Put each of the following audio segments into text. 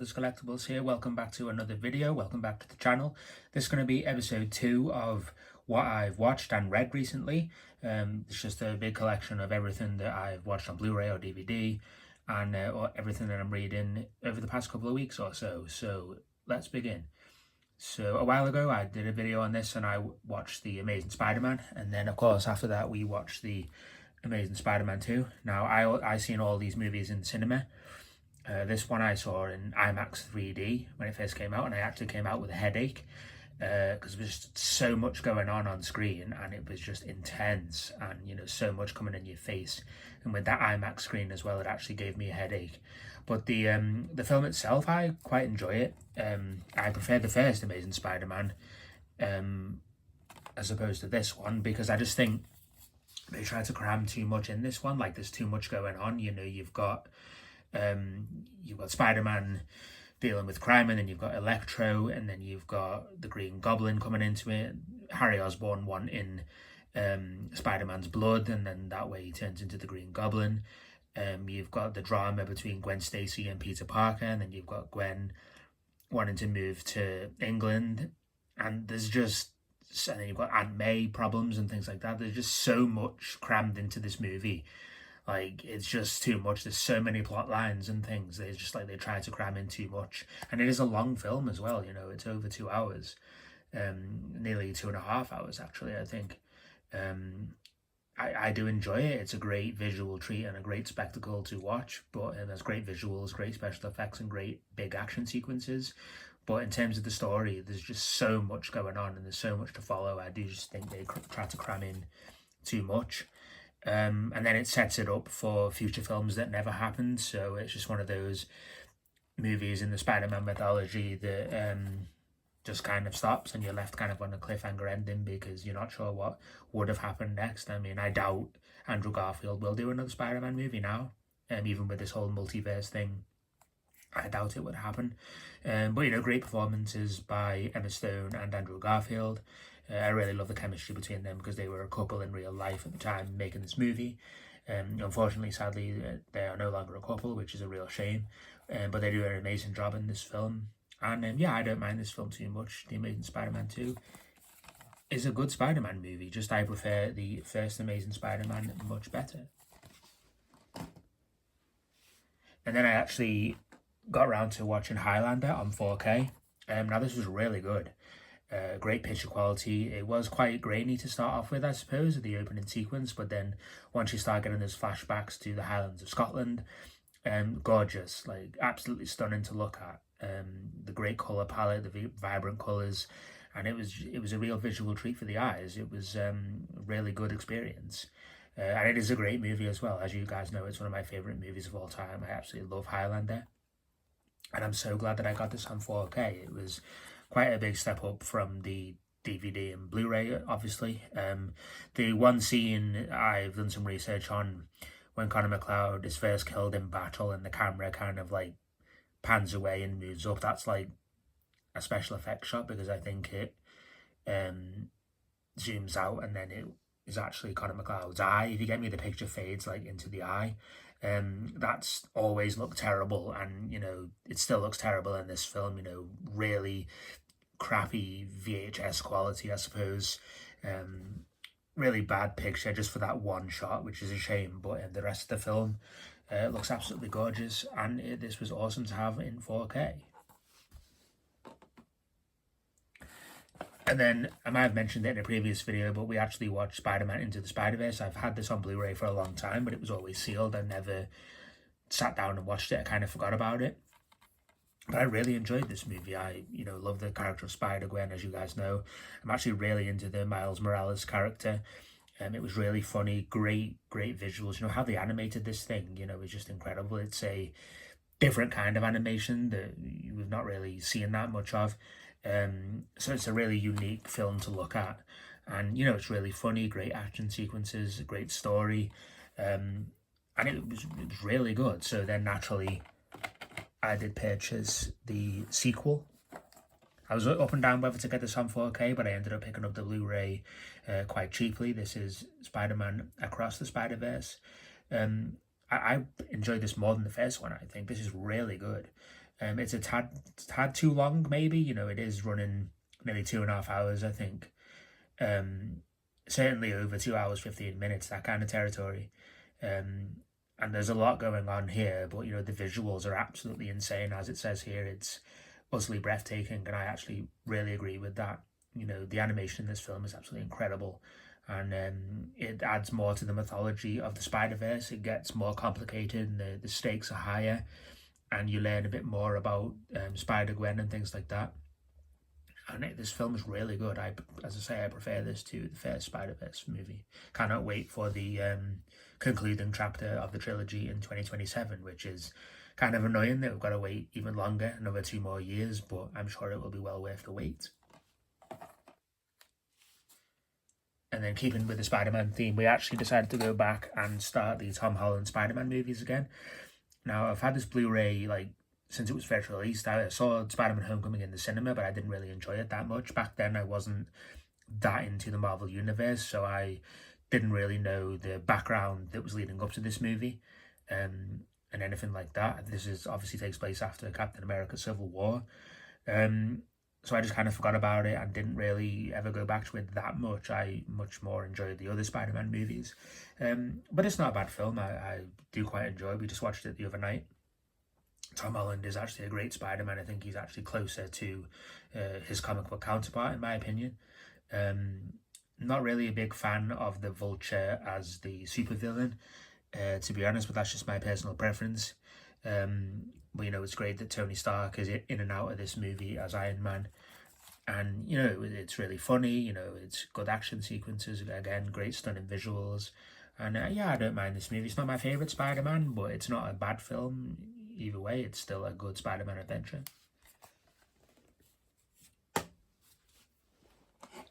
Brothers Collectibles here. Welcome back to another video. Welcome back to the channel. This is going to be episode 2 of what I've watched and read recently. It's just a big collection of everything that I've watched on Blu-ray or DVD and or everything that I'm reading over the past couple of weeks or so. So let's begin. So a while ago I did a video on this and I watched The Amazing Spider-Man, and then of course after that we watched The Amazing Spider-Man 2. Now I seen all these movies in cinema. This one I saw in IMAX 3D when it first came out, and I actually came out with a headache because there was just so much going on screen, and it was just intense, and so much coming in your face, and with that IMAX screen as well, it actually gave me a headache. But the film itself, I quite enjoy it. I prefer the first Amazing Spider-Man as opposed to this one, because I just think they try to cram too much in this one. Like, there's too much going on. You've got Spider-Man dealing with crime, and then you've got Electro, and then you've got the Green Goblin coming into it, Harry Osborn wanting Spider-Man's blood, and then that way he turns into the Green Goblin. You've got the drama between Gwen Stacy and Peter Parker, and then you've got Gwen wanting to move to England, and then you've got Aunt May problems and things like that. There's just so much crammed into this movie. Like, it's just too much. There's so many plot lines and things. They try to cram in too much. And it is a long film as well, it's over 2 hours. Nearly 2.5 hours, actually, I think. I do enjoy it. It's a great visual treat and a great spectacle to watch. But there's great visuals, great special effects, and great big action sequences. But in terms of the story, there's just so much going on, and there's so much to follow. I do just think they try to cram in too much. And then it sets it up for future films that never happened. So it's just one of those movies in the Spider-Man mythology that just kind of stops, and you're left kind of on a cliffhanger ending because you're not sure what would have happened next. I mean, I doubt Andrew Garfield will do another Spider-Man movie now. Even with this whole multiverse thing, I doubt it would happen. But great performances by Emma Stone and Andrew Garfield. I really love the chemistry between them because they were a couple in real life at the time making this movie. Unfortunately, sadly, they are no longer a couple, which is a real shame. But they do an amazing job in this film. And I don't mind this film too much. The Amazing Spider-Man 2 is a good Spider-Man movie. Just I prefer the first Amazing Spider-Man much better. And then I actually got around to watching Highlander on 4K. Now this was really good. Great picture quality. It was quite grainy to start off with, I suppose, the opening sequence, but then once you start getting those flashbacks to the Highlands of Scotland, gorgeous, like absolutely stunning to look at. The great colour palette, the vibrant colours, and it was a real visual treat for the eyes. It was a really good experience. And it is a great movie as well. As you guys know, it's one of my favourite movies of all time. I absolutely love Highlander. And I'm so glad that I got this on 4K. It was quite a big step up from the DVD and Blu-ray, obviously. The one scene I've done some research on, when Connor McLeod is first killed in battle and the camera kind of like pans away and moves up, that's like a special effects shot, because I think it zooms out and then it is actually Connor McLeod's eye. If you get me, the picture fades like into the eye. That's always looked terrible, and it still looks terrible in this film. Really crappy VHS quality, I suppose. Really bad picture just for that one shot, which is a shame. But in the rest of the film, it looks absolutely gorgeous, and this was awesome to have in 4K. And then, I might have mentioned it in a previous video, but we actually watched Spider-Man Into the Spider-Verse. I've had this on Blu-ray for a long time, but it was always sealed. I never sat down and watched it. I kind of forgot about it. But I really enjoyed this movie. I, love the character of Spider-Gwen, as you guys know. I'm actually really into the Miles Morales character. It was really funny, great visuals. How they animated this thing, was just incredible. It's a different kind of animation that we've not really seen that much of. So it's a really unique film to look at, and it's really funny, great action sequences, a great story, and it was really good. So then naturally I did purchase the sequel. I was up and down whether to get this on 4K, but I ended up picking up the Blu-ray quite cheaply. This is Spider-Man Across the Spider-Verse. I enjoyed this more than the first one. I think this is really good. It's a tad too long, maybe. You know, it is running nearly 2.5 hours, I think. Um, Certainly over 2 hours 15 minutes, that kind of territory. Um, and there's a lot going on here, but you know the visuals are absolutely insane, as it says here. It's utterly breathtaking, and I actually really agree with that. You know, the animation in this film is absolutely incredible, and it adds more to the mythology of the Spider Verse. It gets more complicated, and the stakes are higher, and you learn a bit more about Spider Gwen and things like that. And this film is really good. As I say, I prefer this to the first Spider Verse movie. Cannot wait for the concluding chapter of the trilogy in 2027, which is kind of annoying that we've got to wait even longer, another 2 more years. But I'm sure it will be well worth the wait. And then, keeping with the Spider-Man theme, we actually decided to go back and start the Tom Holland Spider-Man movies again. Now, I've had this Blu-ray like since it was first released. I saw Spider-Man Homecoming in the cinema, but I didn't really enjoy it that much. Back then, I wasn't that into the Marvel Universe, so I didn't really know the background that was leading up to this movie, and anything like that. This is obviously takes place after Captain America Civil War. Um, so I just kind of forgot about it and didn't really ever go back to it that much. I much more enjoyed the other Spider-Man movies. But it's not a bad film. I do quite enjoy it. We just watched it the other night. Tom Holland is actually a great Spider-Man. I think he's actually closer to his comic book counterpart, in my opinion. Not really a big fan of the Vulture as the supervillain, to be honest, but that's just my personal preference. But you know, it's great that Tony Stark is in and out of this movie as Iron Man, and you know, it's really funny. You know, it's good action sequences. Again, great stunning visuals, and yeah, I don't mind this movie. It's not my favorite Spider-Man, but it's not a bad film either way. It's still a good Spider-Man adventure.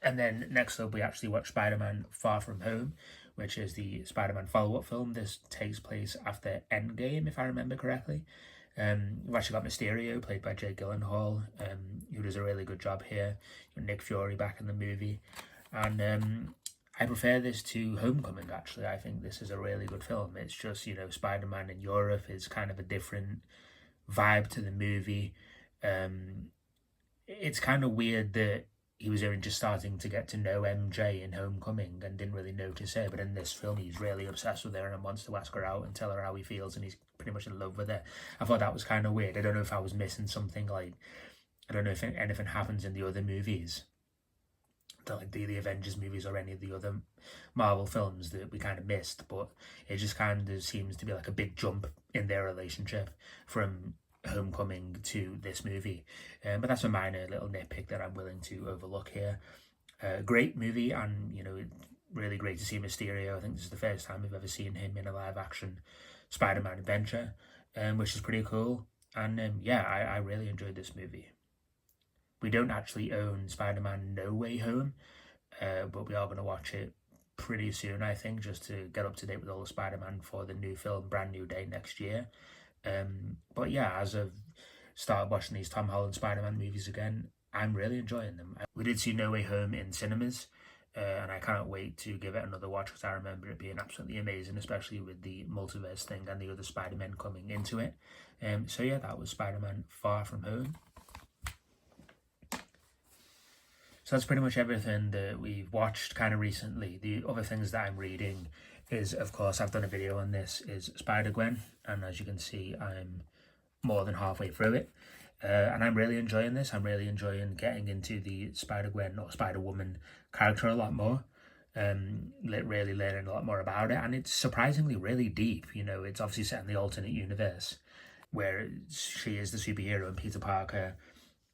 And then next up, we actually watched Spider-Man Far From Home, which is the Spider-Man follow-up film. This takes place after Endgame, if I remember correctly. We've actually got Mysterio, played by Jake Gyllenhaal, who does a really good job here. Nick Fury back in the movie. And I prefer this to Homecoming, actually. I think this is a really good film. It's just, you know, Spider-Man in Europe is kind of a different vibe to the movie. It's kind of weird that he was only just starting to get to know MJ in Homecoming and didn't really notice her, but in this film he's really obsessed with her and wants to ask her out and tell her how he feels, and he's pretty much in love with her. I thought that was kind of weird. I don't know if I was missing something, like I don't know if anything happens in the other movies, like the Avengers movies or any of the other Marvel films that we kind of missed, but it just kind of seems to be like a big jump in their relationship from Homecoming to this movie. But that's a minor little nitpick that I'm willing to overlook here. Great movie, and you know, really great to see Mysterio. I think this is the first time we've ever seen him in a live action Spider-Man adventure, which is pretty cool. And yeah, I really enjoyed this movie. We don't actually own Spider-Man No Way Home, but we are going to watch it pretty soon, I think, just to get up to date with all the Spider-Man for the new film Brand New Day next year. But yeah, as I've started watching these Tom Holland Spider-Man movies again, I'm really enjoying them. We did see No Way Home in cinemas, and I can't wait to give it another watch because I remember it being absolutely amazing, especially with the multiverse thing and the other Spider-Men coming into it. So yeah, that was Spider-Man Far From Home. So that's pretty much everything that we've watched kind of recently. The other things that I'm reading is, of course, I've done a video on this, is Spider-Gwen, and as you can see, I'm more than halfway through it. And I'm really enjoying this. I'm really enjoying getting into the Spider-Gwen or Spider-Woman character a lot more. Really learning a lot more about it, and it's surprisingly really deep. You know, it's obviously set in the alternate universe where she is the superhero and Peter Parker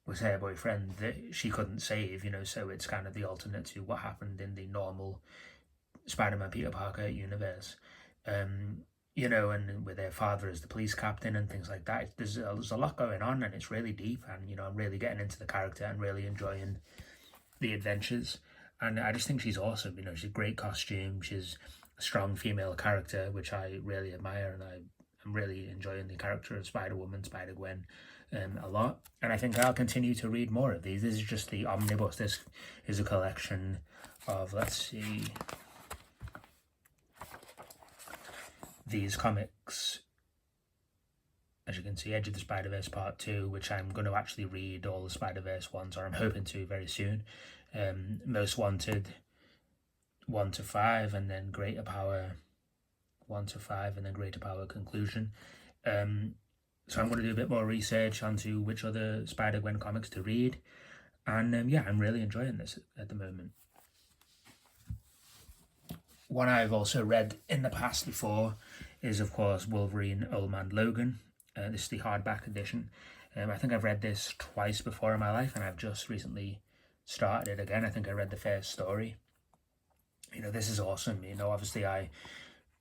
was her boyfriend that she couldn't save, you know, so it's kind of the alternate to what happened in the normal Spider-Man Peter Parker universe. You know, and with her father as the police captain and things like that. There's a lot going on, and it's really deep, and you know, I'm really getting into the character and really enjoying the adventures. And I just think she's awesome. You know, she's a great costume. She's a strong female character, which I really admire, and I'm really enjoying the character of Spider-Woman, Spider-Gwen, a lot. And I think I'll continue to read more of these. This is just the omnibus. This is a collection of, let's see, these comics. as you can see, Edge of the Spider-Verse Part 2, which I'm going to actually read all the Spider-Verse ones, or I'm hoping to very soon. Most Wanted 1 to 5, and then Greater Power 1 to 5, and then Greater Power Conclusion. So I'm going to do a bit more research onto which other Spider-Gwen comics to read. And yeah, I'm really enjoying this at the moment. One I've also read in the past before is, of course, Wolverine Old Man Logan. This is the hardback edition. I think I've read this twice before in my life, and I've just recently started it again. I think I read the first story. This is awesome. Obviously I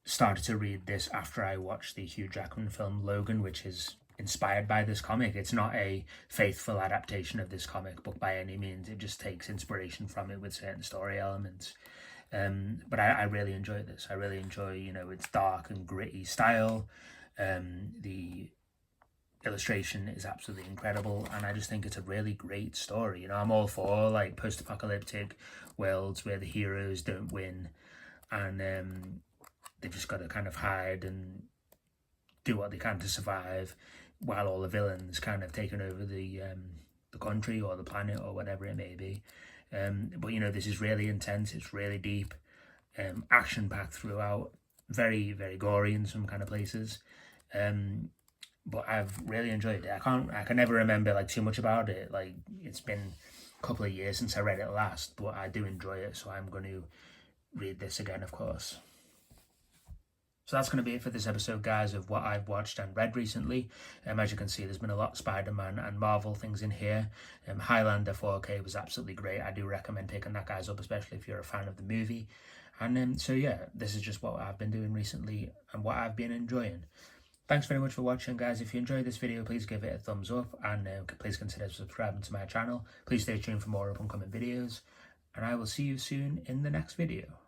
started to read this after I watched the Hugh Jackman film Logan, which is inspired by this comic. It's not a faithful adaptation of this comic book by any means. It just takes inspiration from it with certain story elements. But I really enjoy this. I really enjoy, its dark and gritty style. The illustration is absolutely incredible, and I just think it's a really great story. I'm all for like post-apocalyptic worlds where the heroes don't win, and they've just got to kind of hide and do what they can to survive, while all the villains kind of taking over the country or the planet or whatever it may be. But this is really intense. It's really deep, action-packed throughout, very, very gory in some kind of places. But I've really enjoyed it. I can never remember like too much about it. Like, it's been a couple of years since I read it last, but I do enjoy it, so I'm going to read this again, of course. So that's going to be it for this episode, guys, of what I've watched and read recently. As you can see, there's been a lot of Spider-Man and Marvel things in here. Highlander 4K was absolutely great. I do recommend picking that, guys, up, especially if you're a fan of the movie. And so yeah, this is just what I've been doing recently and what I've been enjoying. Thanks very much for watching, guys. If you enjoyed this video, please give it a thumbs up, and please consider subscribing to my channel. Please stay tuned for more up-and-coming videos, and I will see you soon in the next video.